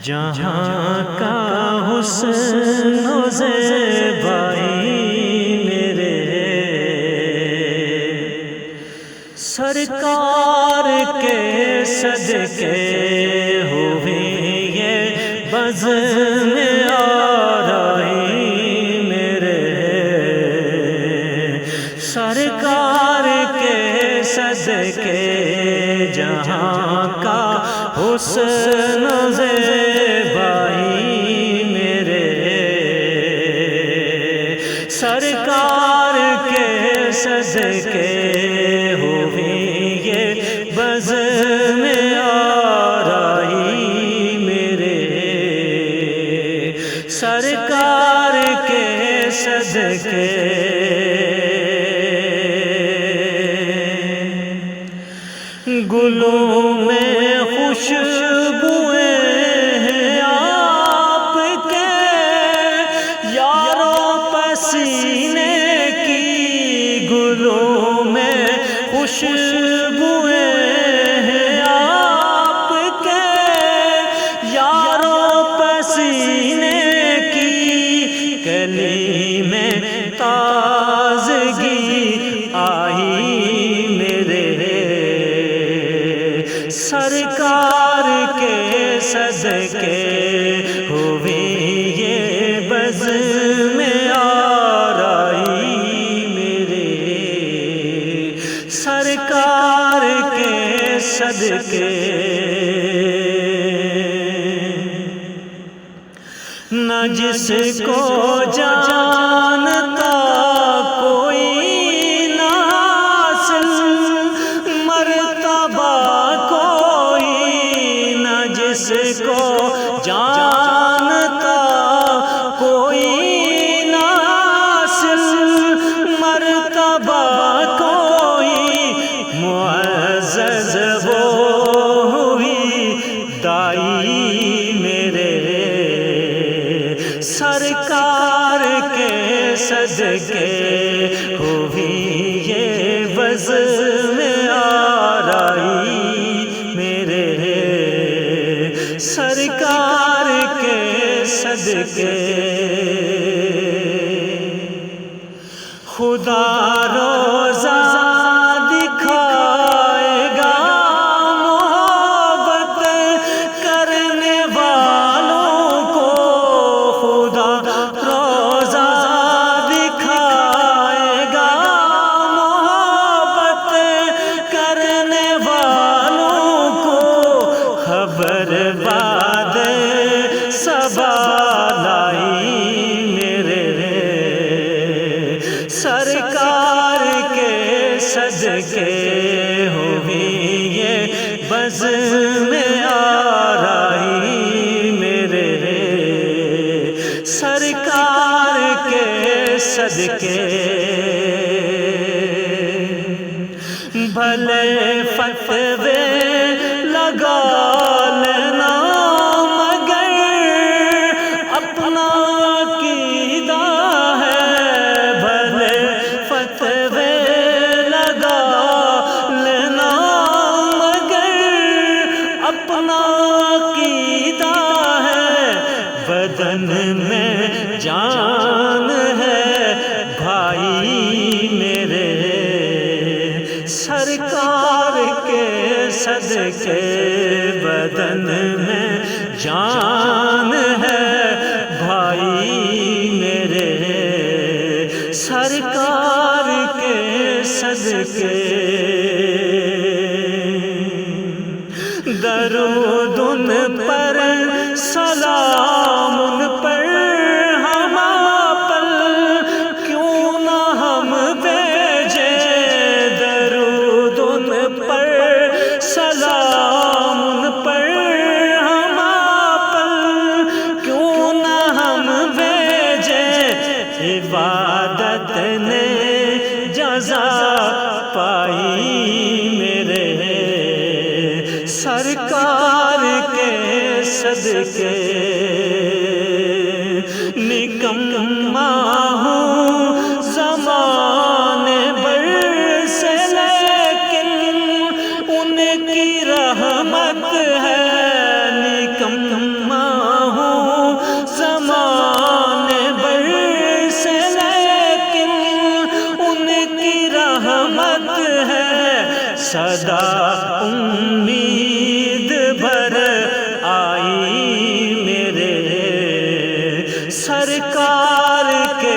جہاں کا حسن و زیبائی میرے سرکار کے صدقے ہوئے یہ بزم آرائی میرے سرکار کے صدقے جہاں کا حسن و زیبائی میرے سرکار کے صدقے ہوئی یہ بزم آرائی میرے سرکار کے صدقے گلوں میں خوشبوئیں ہیں آپ کے یاروں پسینے کی گلوں میں خوشبوئیں ہیں آپ کے یاروں پسینے کی کلی میں تازگی آئی میرے سرکار کے صدقے ہوئی یہ بزم آرائی میرے سرکار کے صدقے نہ جس کو جانتا کوئی نہ حاصل مرتبہ جس کو جانتا کوئی نہ حاصل مرتبہ کوئی معزز وہ ہوئی دائی میرے سرکار کے صدقے ہوئی یہ بزم آرائی میرے سرکار کے صدقے خدا روزہ دکھائے گا محبت کرنے والوں کو خدا روزہ دکھائے گا محبت کرنے والوں کو خبر باد صبا لائی میرے سرکار کے صدقے ہوئی یہ بزم آرائی میرے سرکار کے صدقے بھلے فتوے لگا لینا مگر اپنا عقیدہ ہے بھلے فتوے لگا لینا مگر اپنا عقیدہ ہے بدن میں جان ہے بھائی میرے سرکار کے صدقے بدن میں جان ہے بھائی میرے سرکار کے صدقے درود ان پر سلام ان پر ہم پر کیوں نہ ہم بھیجے درود ان پر سلام ان پر ہم پر کیوں نہ ہم بھیجے عبادت نے جزا پائی میرے سرکار کے صدقے نکما ہوں زمانے صدا امید بھر آئی میرے سرکار کے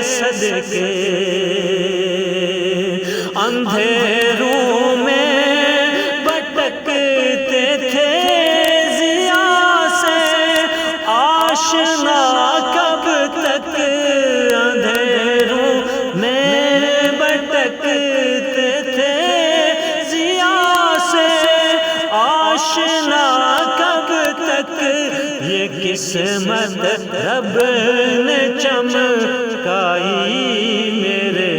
صدقے اندھیروں میں بھٹکتے تھے ضیا سے آشنا کب تک اندھیروں میں بھٹکتے تھے ضیا سے آشنا کب تک یہ قسمت رب نے چمکائی میرے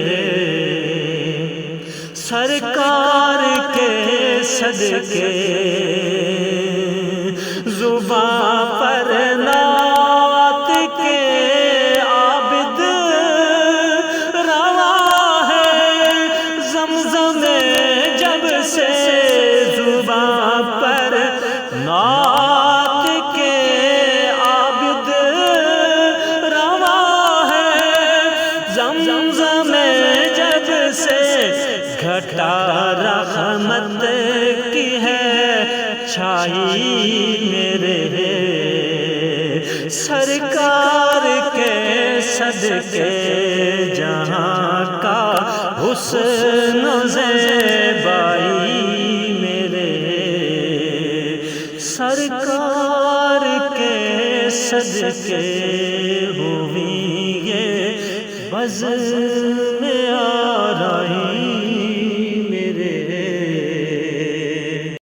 سرکار کے صدقے زباں پر نعت کے عابد روا ہے زمزم جب سے زباں پر نعت کے عابد روا ہے زمزم جب سے گھٹا رحمت کی ہے چھائی میرے سرکار کے صدقے جہاں کا حسن و زیبائی میرے سرکار کے صدقے ہوئی یہ بزم